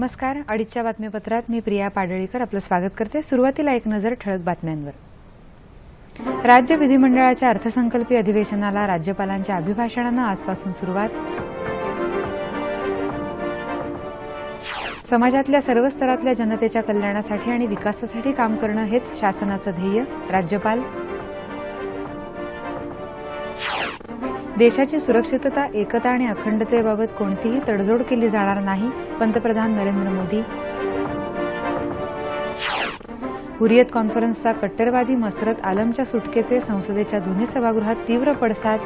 नमस्कार. अडीचच्या बातमीपत्रात मी प्रिया पाडळीकर आपलं स्वागत करते. सुरुवातीला एक नजर ठळक बातम्यांवर. राज्य विधिमंडळाच्या अर्थसंकल्पीय अधिवेशनाला राज्यपालांच्या अभिभाषणानं आजपासून सुरुवात. समाजातल्या सर्व स्तरातल्या जनतेच्या कल्याणासाठी आणि विकासासाठी काम करणं हेच शासनाचं ध्येय, राज्यपाल. देशाची सुरक्षितता, एकता आणि अखंडतेबाबत कोणतीही तडजोड केली जाणार नाही, पंतप्रधान नरेंद्र मोदी. हुरियत कॉन्फरन्सचा कट्टरवादी मसरत आलमच्या सुटकेचे संसदेच्या दोन्ही सभागृहात तीव्र पडसाद.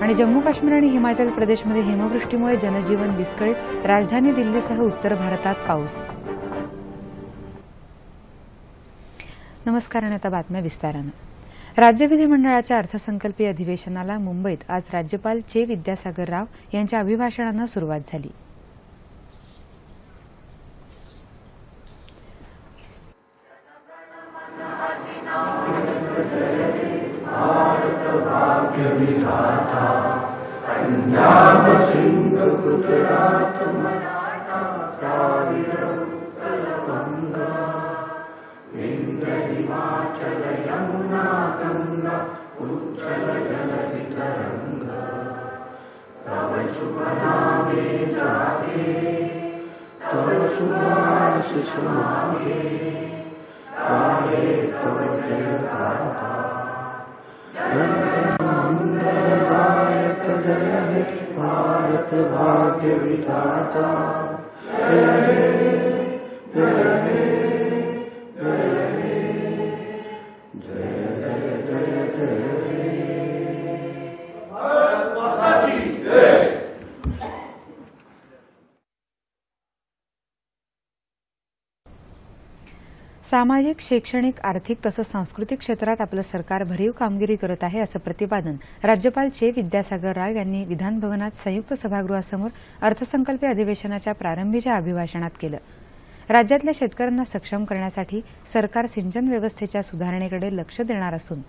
आणि जम्मू काश्मीर आणि हिमाचल प्रदेशमध्ये हिमवृष्टीमुळे जनजीवन विस्कळीत, राजधानी दिल्लीसह उत्तर भारतात पाऊस. नमस्कार आणि आता बातम्या विस्तारानं. राज्य विधिमंडळाच्या अर्थसंकल्पीय अधिवेशनाला मुंबईत आज राज्यपाल चे विद्यासागर राव यांच्या अभिभाषणानं सुरुवात झाली. भारत भाग्य विधाता सामाजिक, शैक्षणिक, आर्थिक तसंच सांस्कृतिक क्षेत्रात आपलं सरकार भरीव कामगिरी करत आहे असं प्रतिपादन राज्यपाल चे विद्यासागर राव यांनी विधानभवनात संयुक्त सभागृहासमोर अर्थसंकल्पीय अधिवेशनाच्या प्रारंभीच्या अभिभाषणात केलं. राज्यातल्या शेतकऱ्यांना सक्षम करण्यासाठी सरकार सिंचन व्यवस्थेच्या सुधारणेकडे लक्ष देणार असून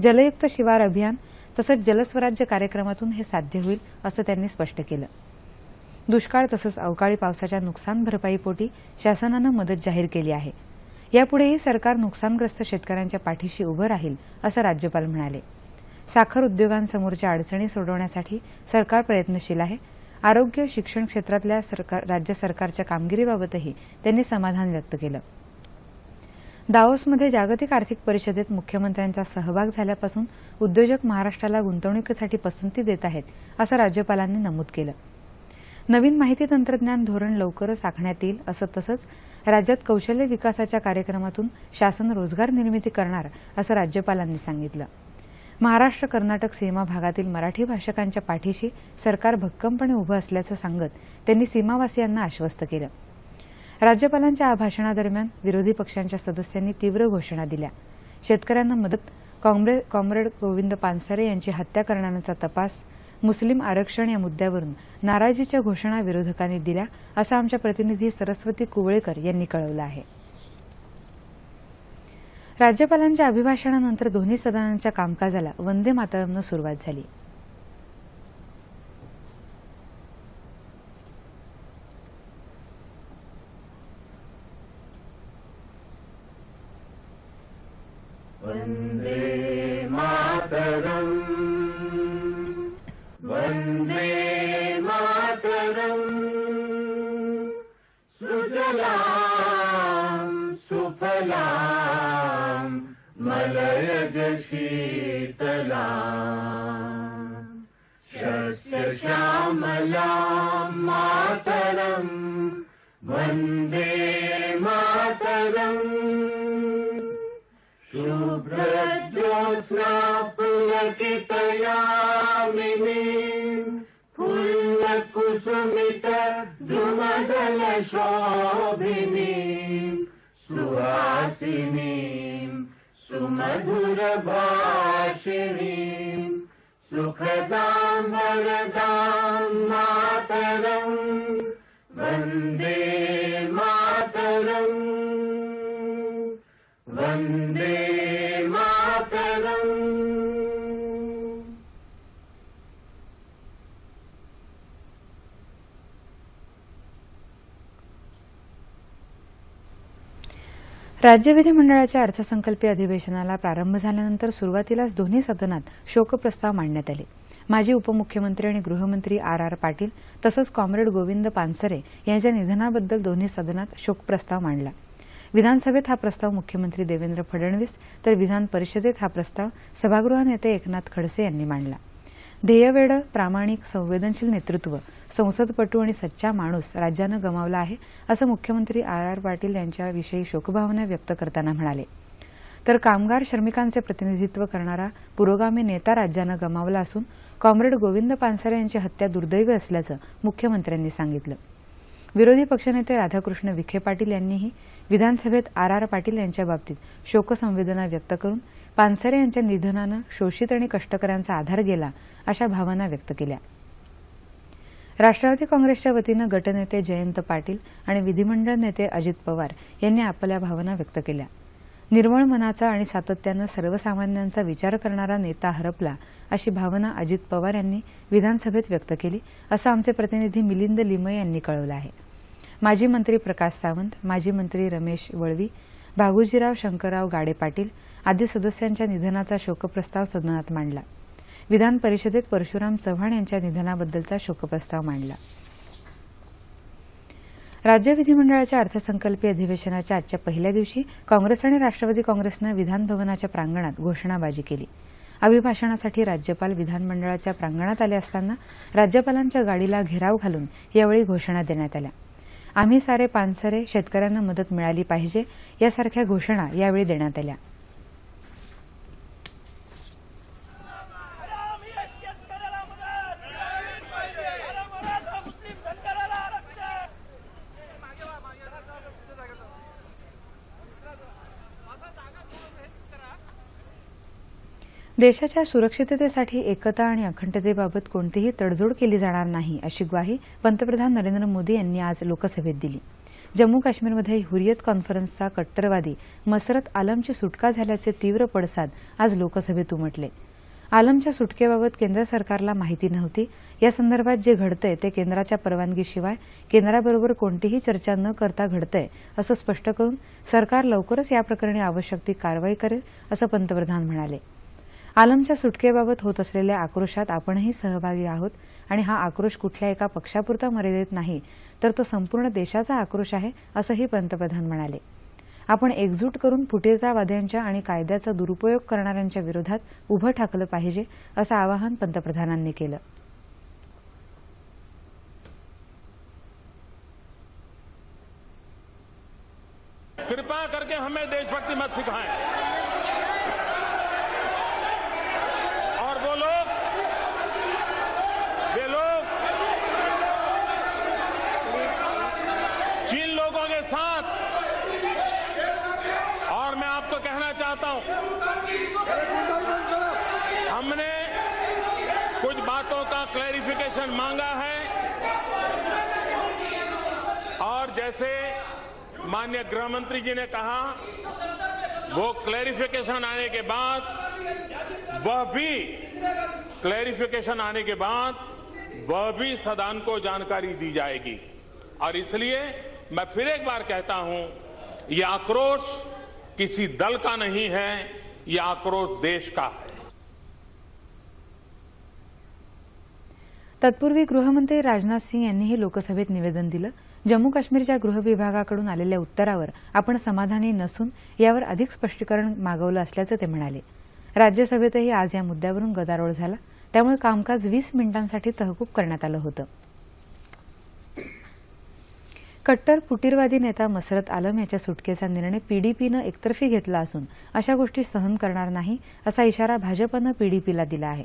जलयुक्त शिवार अभियान तसंच जलस्वराज्य कार्यक्रमातून हे साध्य होईल असं त्यांनी स्पष्ट केलं. दुष्काळ तसंच अवकाळी पावसाच्या नुकसान भरपाईपोटी शासनानं मदत जाहीर केली आहे. यापुढेही सरकार नुकसानग्रस्त शेतकऱ्यांच्या पाठीशी उभं राहील असं राज्यपाल म्हणाले. साखर उद्योगांसमोरच्या अडचणी सोडवण्यासाठी सरकार प्रयत्नशील आहे. आरोग्य, शिक्षण क्षेत्रातल्या राज्य सरकारच्या कामगिरीबाबतही त्यांनी समाधान व्यक्त केलं. दावोसमध्ये जागतिक आर्थिक परिषदेत मुख्यमंत्र्यांचा सहभाग झाल्यापासून उद्योजक महाराष्ट्राला गुंतवणुकीसाठी पसंती देत आहेत असं राज्यपालांनी नमूद केलं. नवीन माहिती तंत्रज्ञान धोरण लवकरच आखण्यात येईल असं तसंच राज्यात कौशल्य विकासाच्या कार्यक्रमातून शासन रोजगार निर्मिती करणार असं राज्यपालांनी सांगितलं. महाराष्ट्र कर्नाटक सीमा भागातील मराठी भाषकांच्या पाठीशी सरकार भक्कमपणे उभं असल्याचं सांगत त्यांनी सीमावासियांना आश्वस्त केलं. राज्यपालांच्या भाषणादरम्यान विरोधी पक्षांच्या सदस्यांनी तीव्र घोषणा दिल्या. शेतकऱ्यांना मदत, कॉम्रेड गोविंद पानसरे यांची हत्या करण्याचा तपास, मुस्लिम आरक्षण या मुद्द्यावरून नाराजीच्या घोषणा विरोधकांनी दिल्या असं आमच्या प्रतिनिधी सरस्वती कुवळेकर यांनी कळवलं आहे. राज्यपालांच्या अभिभाषणानंतर दोन्ही सदनांच्या कामकाजाला वंदे मातरमनं सुरुवात झाली. वंदे मातरम वंदे मातरम सुजलाम सुफलाम मलयज शीतलाम शस्य श्यामलाम मातरम वंदे मातरम शुभ्रज्योत्स्ना पुलकितयामिनीं फुल्लकुसुमित द्रुमदल शोभिनीं सुहासिनीं सुमधुर भाषिणीं सुखदां वरदां मातरं वन्दे मातरं वन्दे मातरम्. राज्य विधिमंडळाच्या अर्थसंकल्पीय अधिवेशनाला प्रारंभ झाल्यानंतर सुरुवातीलाच दोन्ही सदनात शोकप्रस्ताव मांडण्यात आले. माजी उपमुख्यमंत्री आणि गृहमंत्री आर पाटील तसंच कॉम्रेड गोविंद पानसरे यांच्या निधनाबद्दल दोन्ही सदनात शोकप्रस्ताव मांडला. विधानसभेत हा प्रस्ताव मुख्यमंत्री देवेंद्र फडणवीस तर विधान परिषदेत हा प्रस्ताव सभागृह नेते एकनाथ खडसे यांनी मांडला. ध्येयवेडं, प्रामाणिक, संवेदनशील नेतृत्व, संसदपटू आणि सच्चा माणूस राज्यानं गमावला आहे असं मुख्यमंत्री आर पाटील यांच्याविषयी शोकभावना व्यक्त करताना म्हणाले. तर कामगार श्रमिकांचे प्रतिनिधित्व करणारा पुरोगामी नेता राज्यानं गमावला असून कॉम्रेड गोविंद पानसरे यांची हत्या दुर्दैवी असल्याचं मुख्यमंत्र्यांनी सांगितलं. विरोधी पक्षनेते राधाकृष्ण विखे पाटील यांनीही विधानसभेत आर पाटील यांच्या बाबतीत शोकसंवेदना व्यक्त करून पानसरे यांच्या निधनानं शोषित आणि कष्टकऱ्यांचा आधार गेला अशा भावना व्यक्त केल्या. राष्ट्रवादी काँग्रेसच्या वतीनं गटनेते जयंत पाटील आणि विधिमंडळ नेते अजित पवार यांनी आपल्या भावना व्यक्त केल्या. निर्मळ मनाचा आणि सातत्यानं सर्वसामान्यांचा विचार करणारा नेता हरपला अशी भावना अजित पवार यांनी विधानसभेत व्यक्त केली असं आमचे प्रतिनिधी मिलिंद लिमये यांनी कळवलं आहे. माजी मंत्री प्रकाश सावंत, माजी मंत्री रमेश वळवी, भागुजीराव शंकरराव गाडे पाटील आदी सदस्यांच्या निधनाचा शोकप्रस्ताव सदनात मांडला. विधान परिषदेत परशुराम चव्हाण यांच्या निधनाबद्दलचा शोकप्रस्ताव मांडला. राज्य विधिमंडळाच्या अर्थसंकल्पीय अधिवेशनाच्या आजच्या पहिल्या दिवशी काँग्रेस आणि राष्ट्रवादी काँग्रेसनं विधानभवनाच्या प्रांगणात घोषणाबाजी केली. अभिभाषणासाठी राज्यपाल विधानमंडळाच्या प्रांगणात आले असताना राज्यपालांच्या गाडीला घेराव घालून यावेळी घोषणा देण्यात आल्या. आम्ही सारे पानसरे, शेतकऱ्यांना मदत मिळाली पाहिजे यासारख्या घोषणा यावेळी देण्यात आल्या. देशाच्या सुरक्षिततेसाठी एकता आणि अखंडतेबाबत कोणतीही तडजोड केली जाणार नाही अशी ग्वाही पंतप्रधान नरेंद्र मोदी यांनी आज लोकसभेत दिली. जम्मू काश्मीरमध्ये हुरियत कॉन्फरन्सचा कट्टरवादी मसरत आलमची सुटका झाल्याचे तीव्र पडसाद आज लोकसभेत उमटले. आलमच्या सुटकेबाबत केंद्र सरकारला माहिती नव्हती. या संदर्भात जे घडतंय ते केंद्राच्या परवानगीशिवाय केंद्राबरोबर कोणतीही चर्चा न करता घडतंय असं स्पष्ट करून सरकार लवकरच या प्रकरणी आवश्यक ती कारवाई करेल असं पंतप्रधान म्हणाले. आलमच्या सुटकेबाबत होत असलेल्या आक्रोशात आपणही सहभागी आहोत आणि हा आक्रोश कुठल्या एका पक्षापुरता मर्यादित नाही तर तो संपूर्ण देशाचा आक्रोश आहे असंही पंतप्रधान म्हणाले. आपण एकजूट करून फुटीरतावाद्यांच्या आणि कायद्याचा दुरुपयोग करणाऱ्यांच्या विरोधात उभं ठाकलं पाहिजे असं आवाहन पंतप्रधानांनी केलं. कृपा करके हमें देशभक्ति मत सिखाएं और वो लोग जिन लोगों के साथ, और मैं आपको कहना चाहता हूं, हमने कुछ बातों का क्लैरिफिकेशन मांगा है और जैसे माननीय गृह मंत्री जी ने कहा वो क्लैरिफिकेशन आने के बाद वह भी सदन को जानकारी दी जाएगी. और इसलिए मैं फिर एक बार कहता हूं, ये आक्रोश किसी दल का नहीं है, ये आक्रोश देश का है. तत्पूर्वी गृहमंत्री राजनाथ सिंह यांनीही लोकसभेत निवेदन दिलं. जम्मू काश्मीरच्या गृह विभागाकडून आलेल्या उत्तरावर आपण समाधानी नसून यावर अधिक स्पष्टीकरण मागवलं असल्याचं ते म्हणाले. राज्यसभेतही आज या मुद्द्यावरून गदारोळ झाला. त्यामुळे कामकाज 20 मिनिटांसाठी तहकूब करण्यात आलं होतं. कट्टर फुटीरवादी नेता मसरत आलम याच्या सुटकेचा निर्णय पीडीपीनं एकतर्फी घेतला असून अशा गोष्टी सहन करणार नाही असा इशारा भाजपनं पीडीपीला दिला आहे.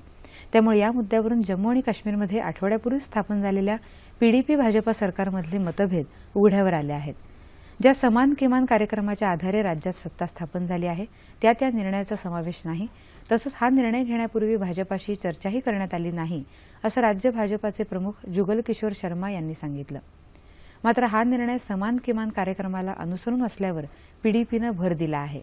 त्यामुळे या मुद्द्यावरून जम्मू आणि काश्मीरमध्ये आठवड्यापूर्वी स्थापन झालेल्या पीडीपी भाजपा सरकारमधले मतभेद उघड्यावर आले आहेत. ज्या समान किमान कार्यक्रमाच्या आधारे राज्यात सत्ता स्थापन झाली आहे त्या निर्णयाचा समावेश नाही. तसंच हा निर्णय घेण्यापूर्वी भाजपाशी चर्चाही करण्यात आली नाही असं राज्य भाजपाचे प्रमुख जुगल किशोर शर्मा यांनी सांगितलं. मात्र हा निर्णय समान किमान कार्यक्रमाला अनुसरून असल्यावर पीडीपीनं भर दिला आहे.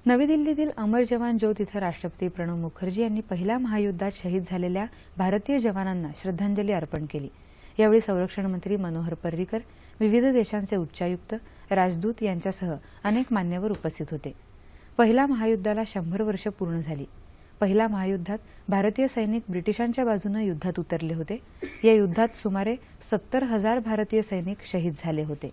नवी दिल्लीतील अमर जवान ज्योत इथं राष्ट्रपती प्रणव मुखर्जी यांनी पहिल्या महायुद्धात शहीद झालेल्या भारतीय जवानांना श्रद्धांजली अर्पण केली. यावेळी संरक्षण मंत्री मनोहर पर्रिकर, विविध देशांचे उच्चायुक्त, राजदूत यांच्यासह अनेक मान्यवर उपस्थित होते. पहिल्या महायुद्धाला 100 वर्ष पूर्ण झाली. पहिल्या महायुद्धात भारतीय सैनिक ब्रिटिशांच्या बाजूने युद्धात उतरले होते. या युद्धात सुमारे 70,000 भारतीय सैनिक शहीद झाले होते.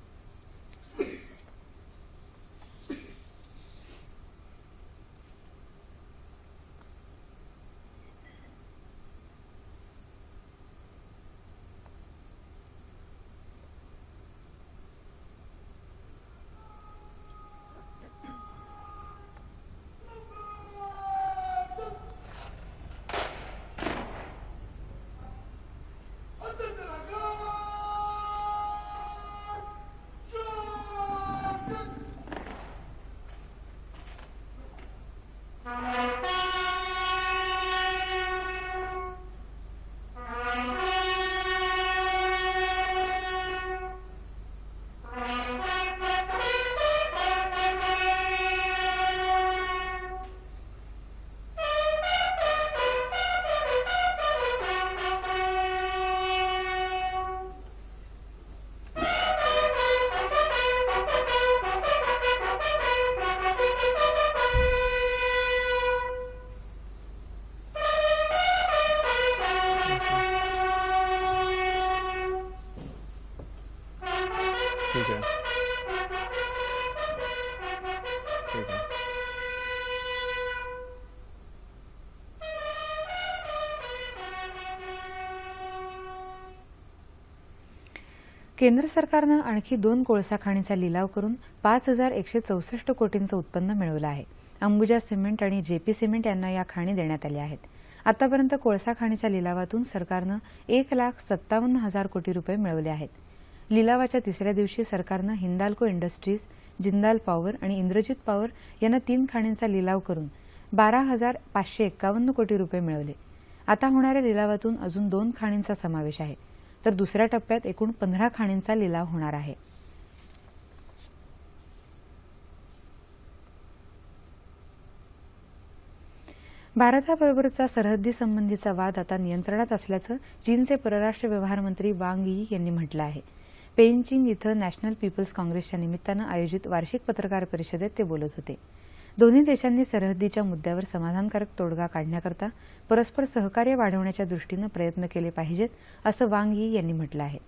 ठीक है, ठीक है. केंद्र सरकारनं आणखी 2 कोळसा खाणीचा लिलाव करून 5,164 कोटींचं उत्पन्न मिळवलं आहे. अंबुजा सिमेंट आणि जेपी सिमेंट यांना या खाणी देण्यात आल्या आहेत. आतापर्यंत कोळसा खाणीच्या लिलावातून सरकारनं 1,57,000 कोटी रुपये मिळवले आहेत. लिलावाच्या तिसऱ्या दिवशी सरकारनं हिंदाल्को इंडस्ट्रीज, जिंदाल पॉवर आणि इंद्रजित पॉवर यांना 3 खाणींचा लिलाव करून 12,551 कोटी रुपये मिळवले. आता होणाऱ्या लिलावातून अजून 2 खाणींचा समावेश आहे, तर दुसऱ्या टप्प्यात एकूण 15 खाणींचा लिलाव होणार आहे. भारताबरोबरचा सरहद्दी संबंधीचा वाद आता नियंत्रणात असल्याचं चीनचे परराष्ट्र व्यवहार मंत्री वांग यी यांनी म्हटलं आहे. पेइचिंग इथं नॅशनल पीपल्स काँग्रेसच्या निमित्तानं आयोजित वार्षिक पत्रकार परिषदेत ते बोलत होते. दोन्ही देशांनी सरहद्दीच्या मुद्द्यावर समाधानकारक तोडगा काढण्याकरता परस्पर सहकार्य वाढवण्याच्या दृष्टीनं प्रयत्न केले पाहिजेत, असं वांग यी यांनी म्हटलं आहे.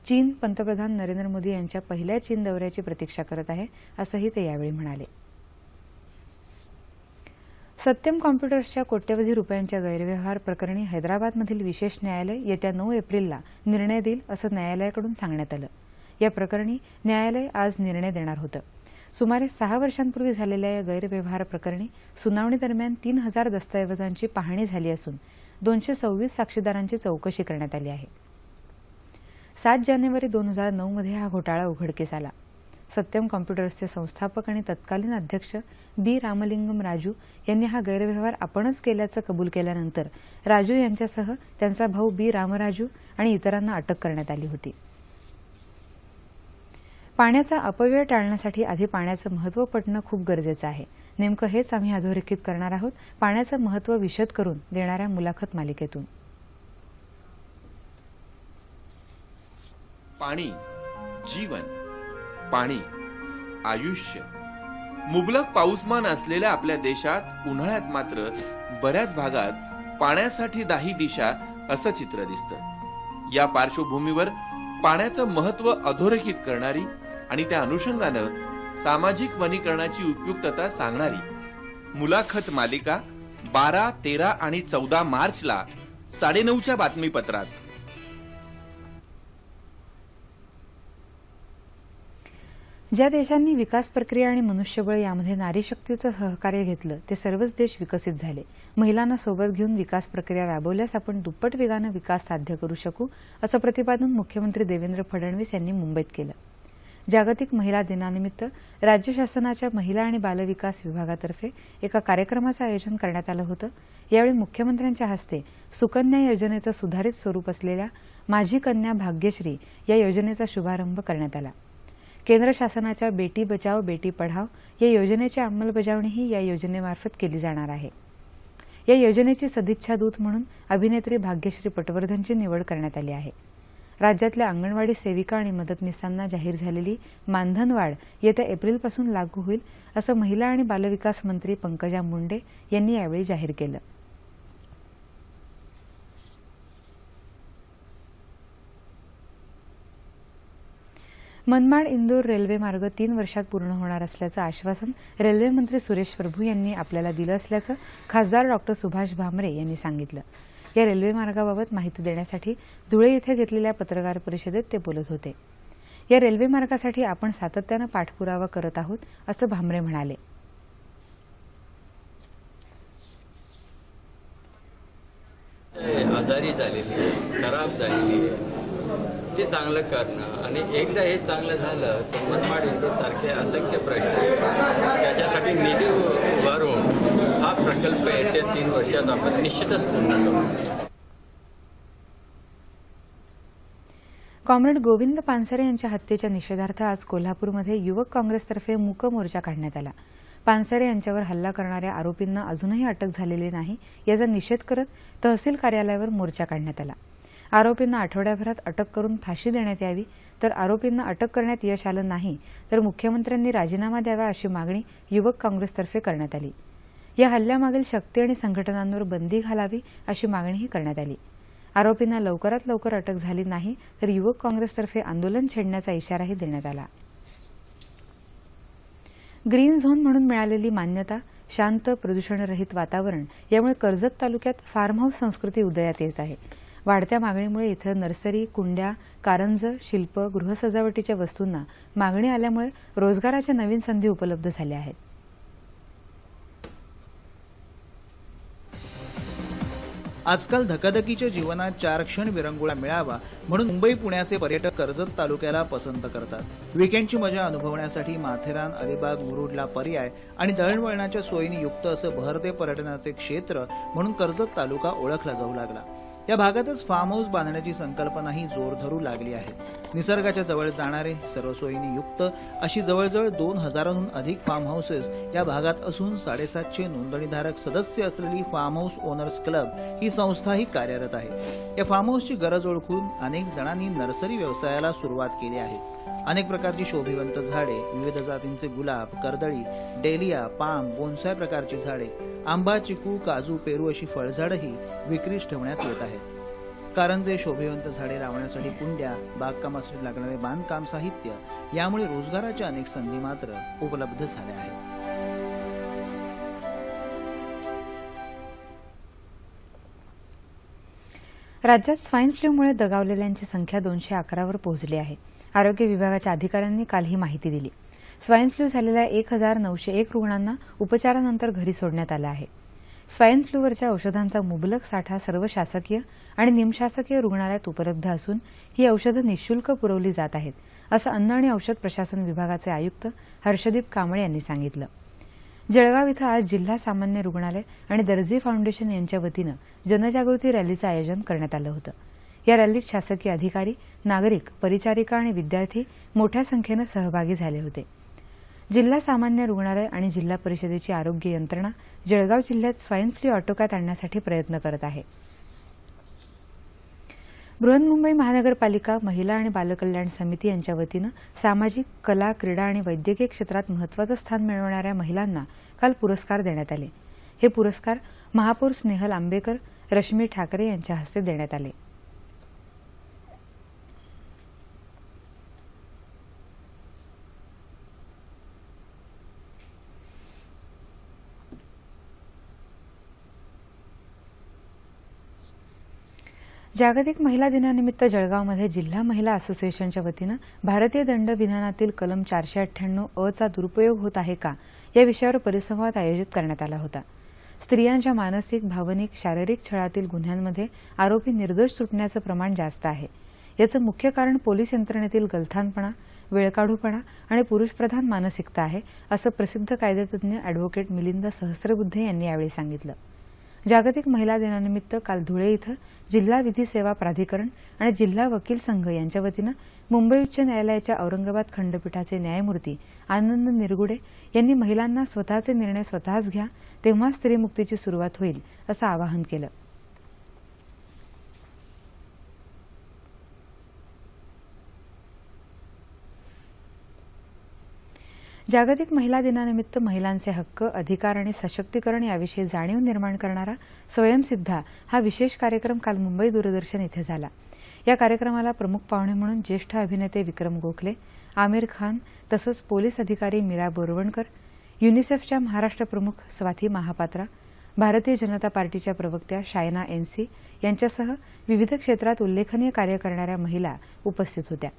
चीन पंतप्रधान नरेंद्र मोदी यांच्या पहिल्या चीन दौऱ्याची प्रतीक्षा करत आहे, असंही ते यावेळी म्हणाले. सत्यम कॉम्प्युटर्सच्या कोट्यवधी रुपयांच्या गैरव्यवहार प्रकरणी हैदराबादमधील विशेष न्यायालय येत्या 9 एप्रिलला निर्णय देईल, असं न्यायालयाकडून सांगण्यात आलं. या प्रकरणी न्यायालय आज निर्णय देणार होतं. सुमारे 6 वर्षांपूर्वी झालेल्या या गैरव्यवहार प्रकरणी सुनावणी दरम्यान 3,000 दस्तऐवजांची पाहणी झाली असून 226 साक्षीदारांची चौकशी करण्यात आली आहे. 7 जानेवारी 2009 मध्ये हा घोटाळा उघडकीस आला. सत्यम कॉम्प्युटर्सचे संस्थापक आणि तत्कालीन अध्यक्ष बी रामलिंगम राजू यांनी हा गैरव्यवहार आपणच केल्याचं कबूल केल्यानंतर राजू यांच्यासह त्यांचा भाऊ बी रामराजू आणि इतरांना अटक करण्यात आली होती. पाण्याचा अपव्यय टाळण्यासाठी आधी पाण्याचं महत्त्व पटणं खूप गरजेचं आहे. नेमकं हेच आम्ही अधोरेखित करणार आहोत पाण्याचं महत्त्व विशद करून देणाऱ्या मुलाखत मालिकेतून. पाणी जीवन, पाणी आयुष्य. मुबलक पाऊसमान असलेल्या आपल्या देशात उन्हाळ्यात मात्र बऱ्याच भागात पाण्यासाठी दाही दिशा असं चित्र दिसतं. या पार्श्वभूमीवर पाण्याचं महत्त्व अधोरेखित करणारी आणि त्या अनुषंगानं सामाजिक वनीकरणाची उपयुक्तता सांगणारी मुलाखत मालिका 12, 13 आणि 14 मार्चला 9:30च्या बातमीपत्रात. ज्या देशांनी विकास प्रक्रिया आणि मनुष्यबळ यामध्ये नारीशक्तीचं सहकार्य घेतलं ते सर्वच देश विकसित झाले. महिलांना सोबत घेऊन विकास प्रक्रिया राबवल्यास आपण दुप्पट वेगानं विकास साध्य करू शकू, असं प्रतिपादन मुख्यमंत्री देवेंद्र फडणवीस यांनी मुंबईत केलं. जागतिक महिला दिनानिमित्त राज्य शासनाच्या महिला आणि बालविकास विभागातर्फे एका कार्यक्रमाचं आयोजन करण्यात आलं होतं. यावेळी मुख्यमंत्र्यांच्या हस्ते सुकन्या योजनेचं सुधारित स्वरूप असलेल्या माझी कन्या भाग्यश्री या योजनेचा शुभारंभ करण्यात आला. केंद्र शासनाच्या बेटी बचाओ बेटी पढाओ या योजनेची अंमलबजावणीही या योजनेमार्फत केली जाणार आहे. या योजनेची सदिच्छा दूत म्हणून अभिनेत्री भाग्यश्री पटवर्धनची निवड करण्यात आली आहे. राज्यातल्या अंगणवाडी सेविका आणि मदतनीसांना जाहीर झालेली मानधन वाढ येत्या एप्रिलपासून लागू होईल असं महिला आणि बालविकास मंत्री पंकजा मुंडे यांनी यावेळी जाहीर केलं. मनमाड इंदोर रेल्वे मार्ग 3 वर्षात पूर्ण होणार असल्याचं आश्वासन रेल्वे मंत्री सुरेश प्रभू यांनी आपल्याला दिलं असल्याचं खासदार डॉ. सुभाष भामरे यांनी सांगितलं. या रेल्वे मार्गाबाबत माहिती देण्यासाठी धुळे येथे घेतलेल्या पत्रकार परिषदेत ते बोलत होते. या रेल्वे मार्गासाठी आपण सातत्यानं पाठपुरावा करत आहोत असं भामरे म्हणाले. आजारी झालेली, खराब झालेली, ते चांगलं करणं आणि एकदा हे चांगलं झालं तर मनमाड इंदोर सारखे असंख्य प्रश्न त्याच्यासाठी निधी उभारून हा प्रकल्प येत्या 3 वर्षात आपण निश्चितच पूर्ण करू. कॉम्रेड गोविंद पानसरे यांच्या हत्येच्या निषेधार्थ आज कोल्हापूरमध्ये युवक काँग्रेसतर्फे मूक मोर्चा काढण्यात आला. पानसरे यांच्यावर हल्ला करणाऱ्या आरोपींना अजूनही अटक झालेली नाही याचा निषेध करत तहसील कार्यालयावर मोर्चा काढण्यात आला. आरोपींना आठवड्याभरात अटक करून फाशी देण्यात यावी, तर आरोपींना अटक करण्यात यश आलं नाही तर मुख्यमंत्र्यांनी राजीनामा द्यावा अशी मागणी युवक काँग्रेसतर्फे करण्यात आली. या हल्ल्यामागील शक्ती आणि संघटनांवर बंदी घालावी अशी मागणीही करण्यात आली. आरोपींना लवकरात लवकर अटक झाली नाही तर युवक काँग्रेसतर्फे आंदोलन छेडण्याचा इशाराही देण्यात आला. ग्रीन झोन म्हणून मिळालेली मान्यता, शांत प्रदूषणरहित वातावरण यामुळे कर्जत तालुक्यात फार्म हाऊस संस्कृती उदयात येत आहे. वाढत्या मागणीमुळे इथं नर्सरी, कुंड्या, कारंज, शिल्प, गृहसजावटीच्या वस्तूंना मागणी आल्यामुळे रोजगाराच्या नवीन संधी उपलब्ध झाल्या आहेत. आजकाल धकाधकीच्या जीवनात 4 क्षण विरंगुळा मिळावा म्हणून मुंबई पुण्याचे पर्यटक कर्जत तालुक्याला पसंत करतात. वीकेंडची मजा अनुभवण्यासाठी माथेरान, अलिबाग, मुरुडला पर्याय आणि दळणवळणाच्या सोयीने युक्त असं बहरते पर्यटनाचे क्षेत्र म्हणून कर्जत तालुका ओळखला जाऊ लागला. या भागातच फार्म हाऊस बांधण्याची संकल्पनाही जोर धरू लागली आहे. निसर्गाच्या जवळ जाणारे, सर्व सोयींनी युक्त अशी जवळजवळ 2000हून अधिक फार्म हाऊसेस या भागात असून 750 नोंदणीधारक सदस्य असलेली फार्म हाऊस ओनर्स क्लब ही संस्थाही कार्यरत आहे. या फार्म हाऊसची गरज ओळखून अनेक जणांनी नर्सरी व्यवसायाला सुरुवात केली आहे. अनेक प्रकारची शोभिवंत झाडे, विविध जातींचे गुलाब, कर्दळी, डेलिया, पाम, बोन्साय प्रकारची झाडे, आंबा, चिकू, काजू, पेरू अशी फळझाडंही विक्रीस ठेवण्यात येत आहेत. कारंजे, शोभिवंत झाडे लावण्यासाठी कुंड्या, बागकामासाठी लागणारे बांधकाम साहित्य यामुळे रोजगाराच्या अनेक संधी मात्र उपलब्ध झाल्या आहेत. राज्यात स्वाईन फ्लूमुळे दगावलेल्यांची संख्या 211वर पोहोचली आहे. आरोग्य विभागाच्या अधिकाऱ्यांनी काल ही माहिती दिली. स्वाईन फ्लू झालेल्या 1901 रुग्णांना उपचारानंतर घरी सोडण्यात आलं आहे. स्वाईन फ्लूवरच्या औषधांचा मुबलक साठा सर्व शासकीय आणि निमशासकीय रुग्णालयात उपलब्ध असून ही औषधं निःशुल्क पुरवली जात आहेत, असं अन्न आणि औषध प्रशासन विभागाचे आयुक्त हर्षदीप कांबळे यांनी सांगितलं. जळगाव इथं आज जिल्हा सामान्य रुग्णालय आणि दर्जी फाउंडेशन यांच्या वतीनं जनजागृती रॅलीचं आयोजन करण्यात आलं होतं. या रॅलीत शासकीय अधिकारी, नागरिक, परिचारिका आणि विद्यार्थी मोठ्या संख्येनं सहभागी झाले होते. जिल्हा सामान्य रुग्णालय आणि जिल्हा परिषदेची आरोग्य यंत्रणा जळगाव जिल्ह्यात स्वाईन फ्लू आटोक्यात आणण्यासाठी प्रयत्न करत आहे. बृहन्मुंबई महानगरपालिका महिला आणि बालकल्याण समिती यांच्या वतीनं सामाजिक, कला, क्रीडा आणि वैद्यकीय क्षेत्रात महत्त्वाचं स्थान मिळवणाऱ्या महिलांना काल पुरस्कार देण्यात आले. हे पुरस्कार महापौर स्नेहल आंबेकर, रश्मी ठाकरे यांच्या हस्ते देण्यात आले. जागतिक महिला दिनानिमित्त जळगावमध्ये जिल्हा महिला असोसिएशनच्या वतीनं भारतीय दंडविधानातील कलम 498 अ चा दुरुपयोग होत आहे का या विषयावर परिसंवाद आयोजित करण्यात आला होता. स्त्रियांच्या मानसिक, भावनिक, शारीरिक छळातील गुन्ह्यांमध्ये आरोपी निर्दोष सुटण्याचं प्रमाण जास्त आहे. याचं मुख्य कारण पोलीस यंत्रणेतील गलथानपणा, वेळकाढूपणा आणि पुरुषप्रधान मानसिकता आहे, असं प्रसिद्ध कायदेतज्ञ अॅडव्होकेट मिलिंद सहस्रबुद्धे यांनी यावेळी सांगितलं. जागतिक महिला दिनानिमित्त काल धुळे इथं जिल्हा विधी सेवा प्राधिकरण आणि जिल्हा वकील संघ यांच्या वतीनं मुंबई उच्च न्यायालयाच्या औरंगाबाद खंडपीठाचे न्यायमूर्ती आनंद निरगुडे यांनी महिलांना स्वतःचे निर्णय स्वतःच घ्या, तेव्हा स्त्रीमुक्तीची सुरुवात होईल, असं आवाहन केलं. जागतिक महिला दिनानिमित्त महिलांचे हक्क, अधिकार आणि सशक्तीकरण याविषयी जाणीव निर्माण करणारा स्वयंसिद्धा हा विशेष कार्यक्रम काल मुंबई दूरदर्शन इथे झाला. या कार्यक्रमाला प्रमुख पाहुणे म्हणून ज्येष्ठ अभिनेते विक्रम गोखले, आमिर खान तसंच पोलीस अधिकारी मीरा बोरवणकर, युनिसेफच्या महाराष्ट्र प्रमुख स्वाती महापात्रा, भारतीय जनता पार्टीच्या प्रवक्त्या शायना एनसी यांच्यासह विविध क्षेत्रात उल्लेखनीय कार्य करणाऱ्या महिला उपस्थित होत्या.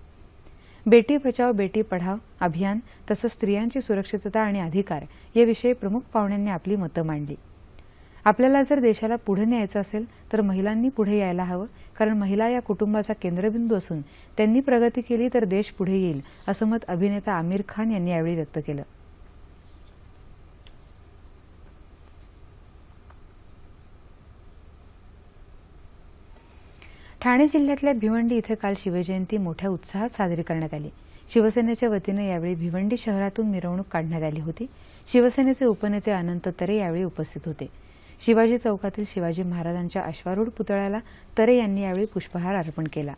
बेटी बचाओ बेटी पढाओ अभियान तसंच स्त्रियांची सुरक्षितता आणि अधिकार याविषयी प्रमुख पाहुण्यांनी आपली मतं मांडली. आपल्याला जर देशाला पुढे न्यायचं असेल तर महिलांनी पुढे यायला हवं, कारण महिला या कुटुंबाचा केंद्रबिंदू असून त्यांनी प्रगती केली तर देश पुढे येईल, असं मत अभिनेता आमिर खान यांनी यावेळी व्यक्त केलं. ठाणे जिल्ह्यातल्या भिवंडी इथे काल शिवजयंती मोठ्या उत्साहात साजरी करण्यात आली. शिवसेनेच्या वतीने यावेळी भिवंडी शहरातून मिरवणूक काढण्यात आली होती. शिवसेनेचे उपनेते अनंत तरे यावेळी उपस्थित होते. शिवाजी चौकातील शिवाजी महाराजांच्या अश्वारूढ पुतळ्याला तरे यांनी यावेळी पुष्पहार अर्पण केला.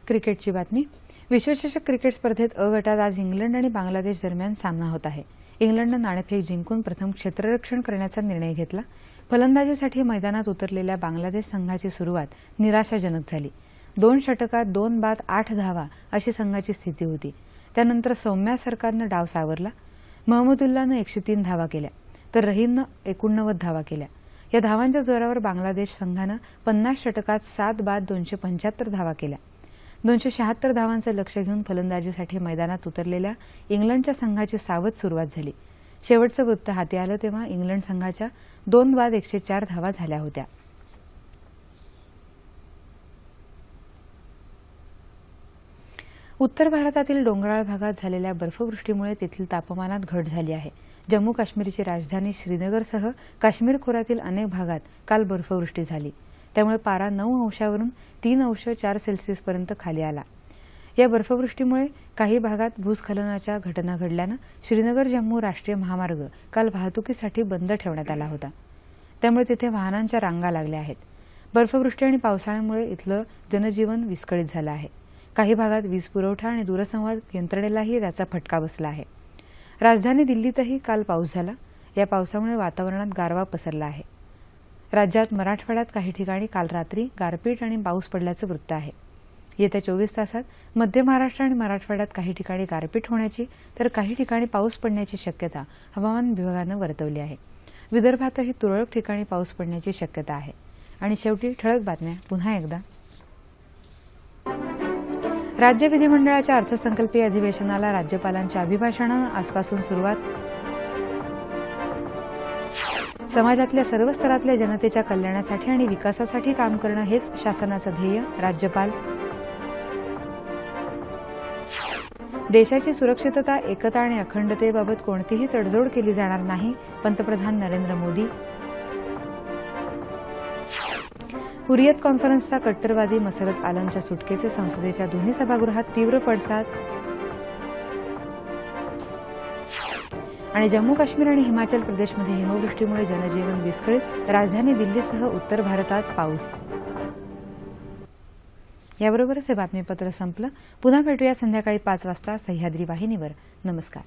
क्रिकेटची बातमी. विश्वचषक क्रिकेट स्पर्धेत अ गटात आज इंग्लंड आणि बांगलादेश दरम्यान सामना होत आहे. इंग्लंडनं नाणेफेक जिंकून प्रथम क्षेत्ररक्षण करण्याचा निर्णय घेतला. फलंदाजीसाठी मैदानात उतरलेल्या बांगलादेश संघाची सुरुवात निराशाजनक झाली. 2 षटकात 2 बाद 8 धावा अशी संघाची स्थिती होती. त्यानंतर सौम्या सरकारनं डाव सावरला. महमूदुल्लानं 103 धावा केल्या तर रहीमनं 89 धावा केल्या. या धावांच्या जोरावर बांगलादेश संघानं 50 षटकात 7 बाद 275 धावा केल्या. 276 धावांचं लक्ष्य घेऊन फलंदाजीसाठी मैदानात उतरलेल्या इंग्लंडच्या संघाची सावध सुरुवात झाली. शेवटचं वृत्त हाती आलं तेव्हा इंग्लंड संघाच्या 2 बाद 104 धावा झाल्या होत्या. उत्तर भारतातील डोंगराळ भागात झालेल्या बर्फवृष्टीमुळे तेथील तापमानात घट झाली आहे. जम्मू काश्मीरची राजधानी श्रीनगरसह काश्मीर खोऱ्यातील अनेक भागात काल बर्फवृष्टी झाली. त्यामुळे पारा 9 अंशावरून 3 अंश 4 सेल्सिअसपर्यंत खाली आला. या बर्फवृष्टीमुळे काही भागात भूस्खलनाच्या घटना घडल्यानं श्रीनगर जम्मू राष्ट्रीय महामार्ग काल वाहतुकीसाठी बंद ठेवण्यात आला होता. त्यामुळे तिथे वाहनांच्या रांगा लागल्या आहेत. बर्फवृष्टी आणि पावसाळ्यामुळे इथलं जनजीवन विस्कळीत झालं आहे. काही भागात वीज पुरवठा आणि दूरसंवाद यंत्रणेलाही त्याचा फटका बसला आहे. राजधानी दिल्लीतही काल पाऊस झाला. या पावसामुळे वातावरणात गारवा पसरला आहे. राज्यात मराठवाड्यात काही ठिकाणी काल रात्री गारपीट आणि पाऊस पडल्याचं वृत्त आहे. येत्या 24 तासात मध्य महाराष्ट्र आणि मराठवाड्यात काही ठिकाणी गारपीट होण्याची तर काही ठिकाणी पाऊस पडण्याची शक्यता हवामान विभागानं वर्तवली आहे. विदर्भातही तुरळक ठिकाणी पाऊस पडण्याची शक्यता आहे. आणि शेवटी ठळक बातम्या पुन्हा एकदा. राज्य विधिमंडळाच्या अर्थसंकल्पीय अधिवेशनाला राज्यपालांच्या अभिभाषणानं आजपासून सुरुवात. समाजातल्या सर्व स्तरातल्या जनतेच्या कल्याणासाठी आणि विकासासाठी काम करणं हेच शासनाचं ध्येय, राज्यपाल. देशाची सुरक्षितता, एकता आणि अखंडतेबाबत कोणतीही तडजोड केली जाणार नाही, पंतप्रधान नरेंद्र मोदी. हुरियत कॉन्फरन्सचा कट्टरवादी मसरत आलमच्या सुटकेचे संसदेच्या दोन्ही सभागृहात तीव्र पडसाद. आणि जम्मू काश्मीर आणि हिमाचल प्रदेशमध्ये हिमवृष्टीमुळे जनजीवन विस्कळीत, राजधानी दिल्लीसह उत्तर भारतात पाऊस. याबरोबरच हे बातमीपत्र संपलं. पुन्हा भेटूया संध्याकाळी 5 वाजता सह्याद्री वाहिनीवर. नमस्कार.